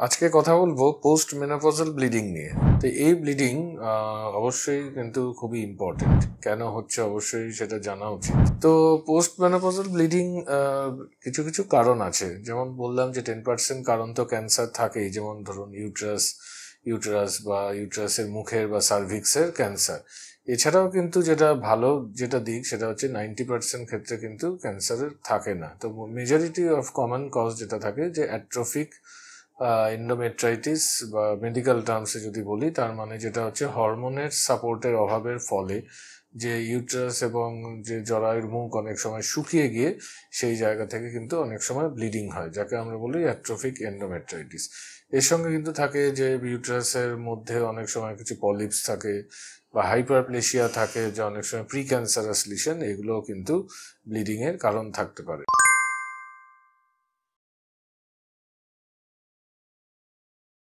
আজকে কথা বলবো পোস্ট মেনোপজাল ব্লিডিং নিয়ে। তো এই ব্লিডিং অবশ্যই কিন্তু খুবই ইম্পর্টেন্ট। কেন হচ্ছে অবশ্যই সেটা জানা উচিত। তো পোস্ট মেনোপজাল ব্লিডিং কিছু কিছু কারণ আছে, যেমন বললাম যে 10% কারণ তো ক্যান্সার থাকেই, যেমন ধরুন ইউটেরাস বা ইউটেরাসের মুখের বা সার্ভিক্সের ক্যান্সার। এছাড়াও কিন্তু যেটা ভালো যেটা দিক সেটা হচ্ছে 90% ক্ষেত্রে কিন্তু ক্যান্সারের থাকে না। তো মেজরিটি অফ কমন কজ যেটা থাকে যে অ্যাট্রোফিক এন্ডোমেট্রাইটিস বা মেডিকেল টার্মসে যদি বলি, তার মানে যেটা হচ্ছে হরমোনের সাপোর্টের অভাবের ফলে যে ইউট্রাস এবং যে জরায়ুর মুখ অনেক সময় শুকিয়ে গিয়ে সেই জায়গা থেকে কিন্তু অনেক সময় ব্লিডিং হয়, যাকে আমরা বলি অ্যাট্রোফিক এন্ডোমেট্রাইটিস। এর সঙ্গে কিন্তু থাকে যে ইউট্রাসের মধ্যে অনেক সময় কিছু পলিপস থাকে বা হাইপারপ্লেশিয়া থাকে, যে অনেক সময় প্রি ক্যান্সারাস লিশন, এগুলোও কিন্তু ব্লিডিং এর কারণ থাকতে পারে।